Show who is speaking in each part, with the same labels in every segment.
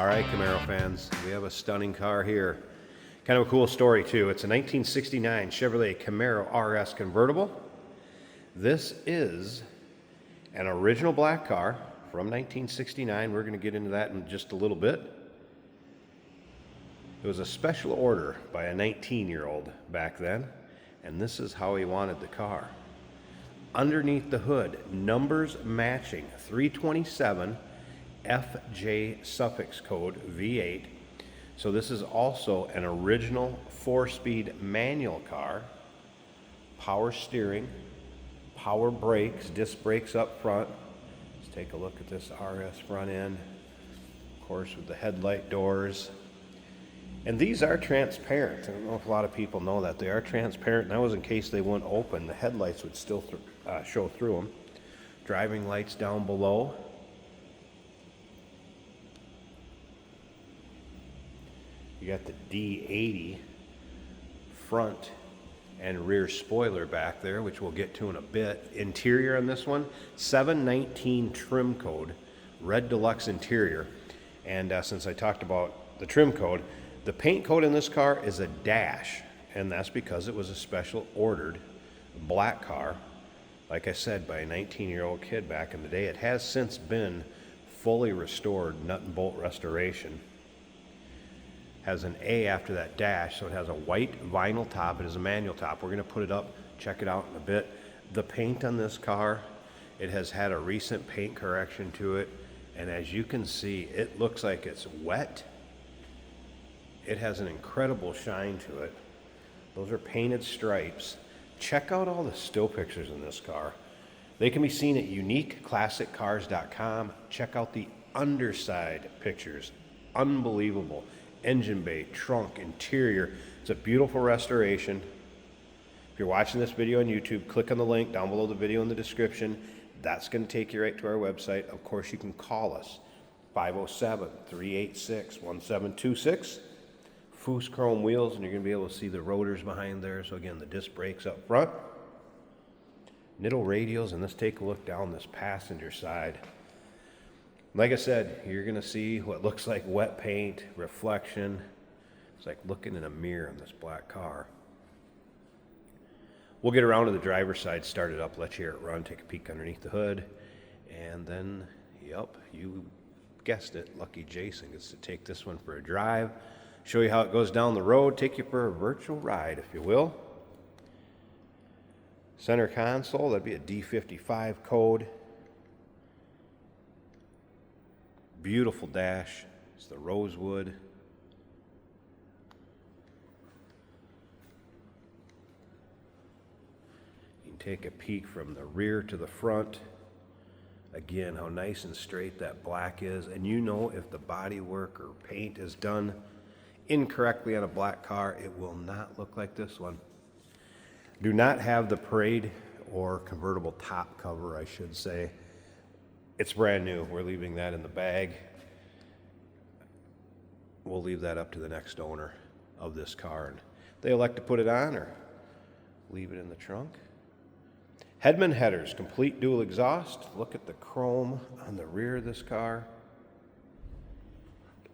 Speaker 1: All right, Camaro fans, we have a stunning car here. Kind of a cool story too. It's a 1969 Chevrolet Camaro RS convertible. This is an original black car from 1969. We're going to get into that in just a little bit. It was a special order by a 19-year-old back then, and this is how he wanted the car. Underneath the hood, numbers matching 327 FJ suffix code V8. So this is also an original 4-speed manual car. Power steering, power brakes, disc brakes up front. Let's take a look at this RS front end. Of course, with the headlight doors. And these are transparent. I don't know if a lot of people know that. They are transparent, and that was in case they wouldn't open. The headlights would still show through them. Driving lights down below. You got the D80 front and rear spoiler back there, which we'll get to in a bit. Interior on this one, 719 trim code, red deluxe interior. And since I talked about the trim code, the paint code in this car is a dash, and that's because it was a special ordered black car, like I said, by a 19-year-old kid back in the day. It has since been fully restored, nut and bolt restoration. Has an A after that dash, so it has a white vinyl top. It is a manual top. We're going to put it up, check it out in a bit. The paint on this car, it has had a recent paint correction to it, and as you can see, it looks like it's wet. It has an incredible shine to it. Those are painted stripes. Check out all the still pictures in this car. They can be seen at uniqueclassiccars.com. Check out the underside pictures. Unbelievable. Engine bay, trunk, interior. It's a beautiful restoration. If you're watching this video on YouTube, click on the link down below the video in the description. That's going to take you right to our website. Of course, you can call us, 507-386-1726. Foos chrome wheels, and you're going to be able to see the rotors behind there. So again, the disc brakes up front. Nitto radials, and let's take a look down this passenger side. Like I said, you're going to see what looks like wet paint, reflection. It's like looking in a mirror in this black car. We'll get around to the driver's side, start it up, let you hear it run, take a peek underneath the hood, and then, yep, you guessed it, Lucky Jason gets to take this one for a drive, show you how it goes down the road, take you for a virtual ride, if you will. Center console, that'd be a D55 code. Beautiful dash. It's the rosewood. You can take a peek from the rear to the front. Again, how nice and straight that black is. And you know, if the body work or paint is done incorrectly on a black car, it will not look like this one. Do not have the parade or convertible top cover, I should say. It's brand new. We're leaving that in the bag. We'll leave that up to the next owner of this car. And they elect to put it on or leave it in the trunk. Headman headers, complete dual exhaust. Look at the chrome on the rear of this car.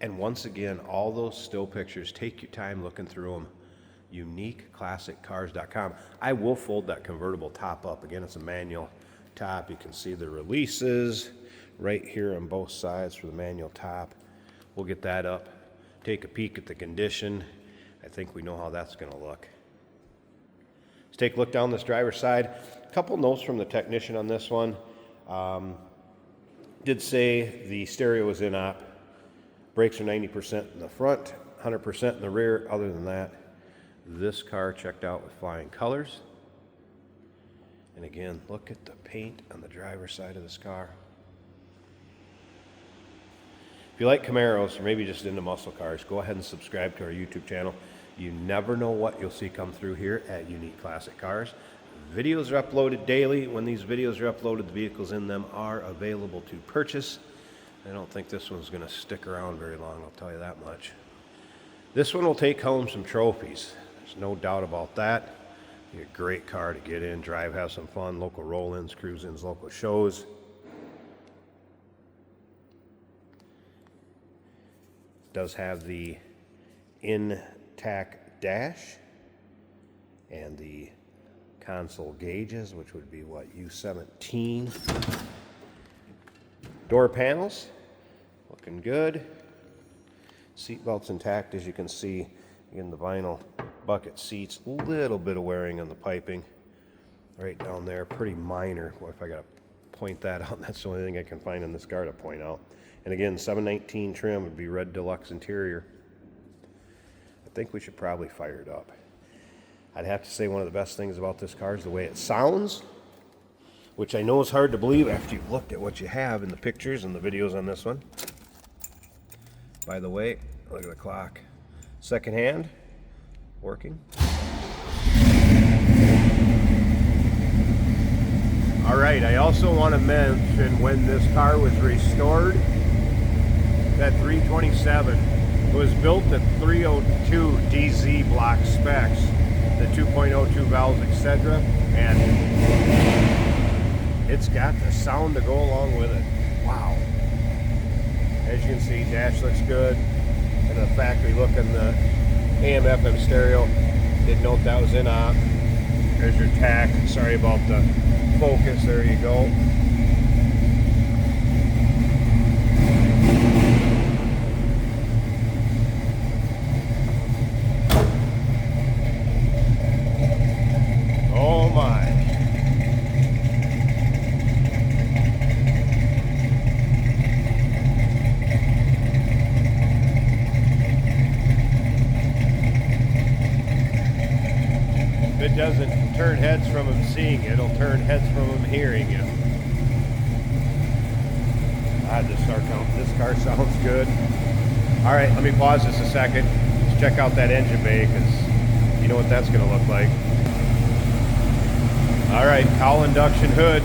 Speaker 1: And once again, all those still pictures, take your time looking through them. uniqueclassiccars.com. I will fold that convertible top up. Again, it's a manual top. You can see the releases right here on both sides for the manual top. We'll get that up, take a peek at the condition. I think we know how that's going to look. Let's take a look down this driver's side. A couple notes from the technician on this one. Did say the stereo was in op. Brakes are 90% in the front, 100% in the rear. Other than that, this car checked out with flying colors. And again, look at the paint on the driver's side of this car. If you like Camaros, or maybe just into muscle cars, go ahead and subscribe to our YouTube channel. You never know what you'll see come through here at Unique Classic Cars. Videos are uploaded daily. When these videos are uploaded, the vehicles in them are available to purchase. I don't think this one's going to stick around very long, I'll tell you that much. This one will take home some trophies. There's no doubt about that. Be a great car to get in, drive, have some fun, local roll-ins, cruise-ins, local shows. does have the intact dash and the console gauges, which would be what, U17. Door panels, looking good. Seatbelt's intact, as you can see. Again, the vinyl bucket seats, a little bit of wearing on the piping right down there, pretty minor. Well, if I gotta point that out, that's the only thing I can find in this car to point out. And again, 719 trim would be red deluxe interior. I think we should probably fire it up. I'd have to say one of the best things about this car is the way it sounds, which I know is hard to believe after you've looked at what you have in the pictures and the videos on this one. By the way, look at the clock. Second hand, working. All right, I also want to mention when this car was restored, that 327 was built at 302 DZ block specs, the 2.02 valves, etc. And it's got the sound to go along with it. Wow. As you can see, dash looks good. And the factory look in the AM/FM stereo. Did note that was in op. There's your tack. Sorry about the focus. There you go. Oh my. If it doesn't turn heads from them seeing it, it'll turn heads from them hearing it. This car sounds good. All right, let me pause this a second. Let's check out that engine bay, because you know what that's going to look like. All right, cowl induction hood.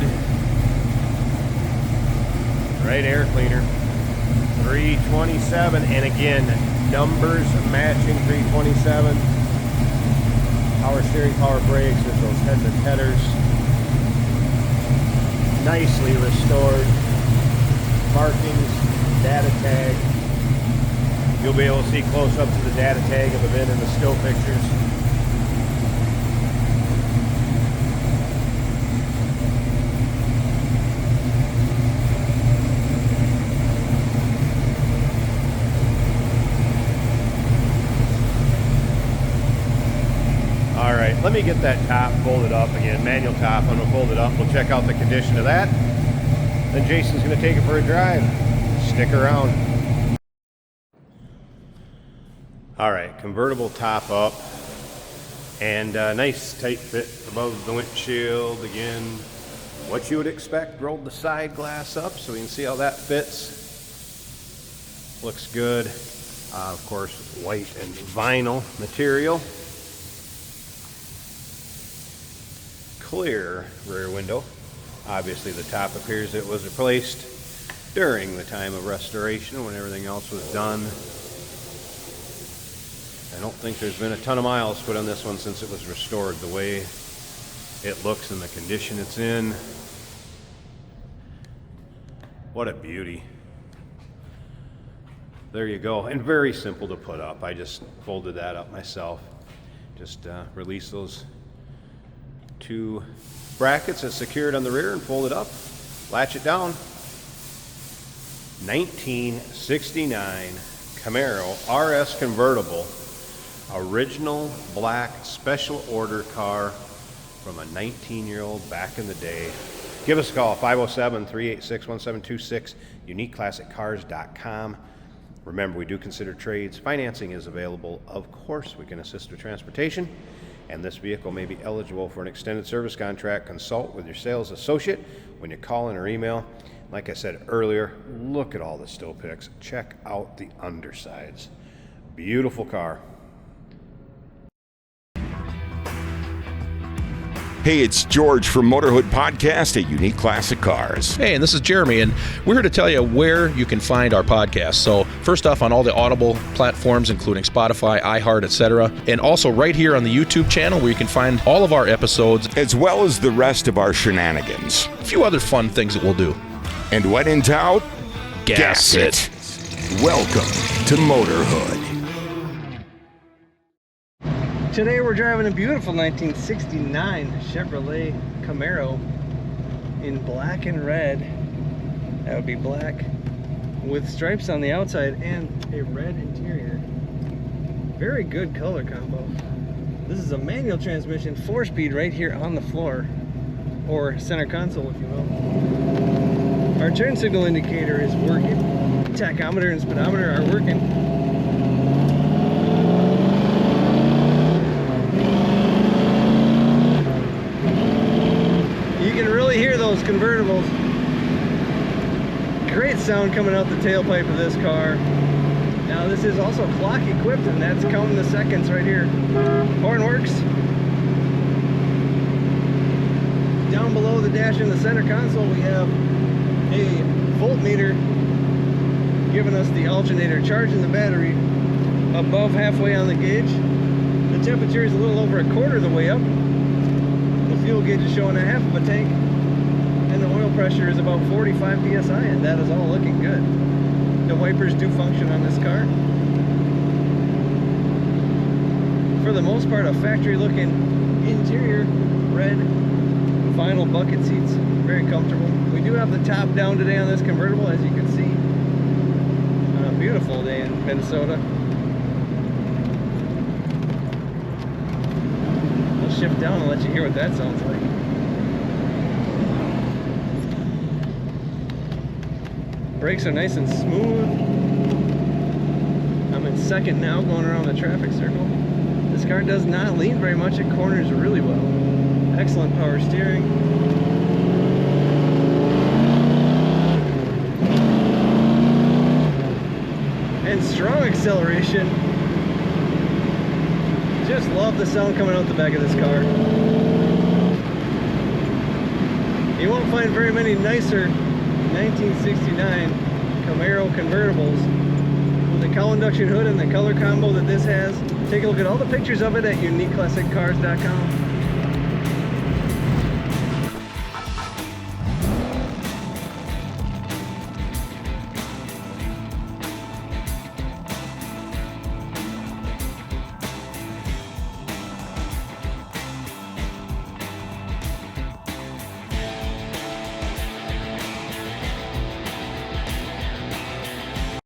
Speaker 1: Right air cleaner. 327, and again, numbers matching 327. Power steering, power brakes, there's those heads and headers. Nicely restored. Markings, data tag. You'll be able to see close up to the data tag of the VIN in the still pictures. All right, let me get that top folded up again, manual top. I'm gonna fold it up. We'll check out the condition of that. Then Jason's gonna take it for a drive. Stick around. All right, convertible top up. And nice tight fit above the windshield. Again, what you would expect. Rolled the side glass up so we can see how that fits. Looks good. Of course, white and vinyl material. Clear rear window. Obviously the top appears it was replaced during the time of restoration when everything else was done. I don't think there's been a ton of miles put on this one since it was restored. The way it looks and the condition it's in. What a beauty. There you go. And very simple to put up. I just folded that up myself. Just release those two brackets that secured on the rear and fold it up, latch it down. 1969 Camaro RS convertible, original black special order car from a 19-year-old back in the day. Give us a call, 507-386-1726, uniqueclassiccars.com. Remember, we do consider trades. Financing is available. Of course, we can assist with transportation. And this vehicle may be eligible for an extended service contract. Consult with your sales associate when you call in or email. Like I said earlier, look at all the still pics. Check out the undersides. Beautiful car.
Speaker 2: Hey, it's George from Motorhood Podcast at Unique Classic Cars.
Speaker 3: Hey, and this is Jeremy, and we're here to tell you where you can find our podcast. So first off, on all the Audible platforms, including Spotify, iHeart, etc., and also right here on the YouTube channel where you can find all of our episodes,
Speaker 2: as well as the rest of our shenanigans.
Speaker 3: A few other fun things that we'll do.
Speaker 2: And when in doubt,
Speaker 3: gas it.
Speaker 2: Welcome to motorhood.
Speaker 4: Today we're driving a beautiful 1969 Chevrolet Camaro in black and red. That would be black with stripes on the outside and a red interior. Very good color combo. This is a manual transmission, 4-speed right here on the floor, or center console if you will. Our turn signal indicator is working. Tachometer and speedometer are working. You can really hear those convertibles. Great sound coming out the tailpipe of this car. Now this is also clock equipped, and that's counting the seconds right here. Horn works. Down below the dash in the center console we have a voltmeter giving us the alternator charging the battery above halfway on the gauge. The temperature is a little over a quarter of the way up. The fuel gauge is showing a half of a tank, and the oil pressure is about 45 psi, and that is all looking good. The wipers do function on this car. For the most part, a factory looking interior, red vinyl bucket seats, very comfortable. We do have the top down today on this convertible, as you can see. On a beautiful day in Minnesota. I'll shift down and let you hear what that sounds like. Brakes are nice and smooth. I'm in second now, going around the traffic circle. This car does not lean very much. It corners really well. Excellent power steering. And strong acceleration. Just love the sound coming out the back of this car. You won't find very many nicer 1969 Camaro convertibles with the cowl induction hood and the color combo that this has. Take a look at all the pictures of it at uniqueclassiccars.com.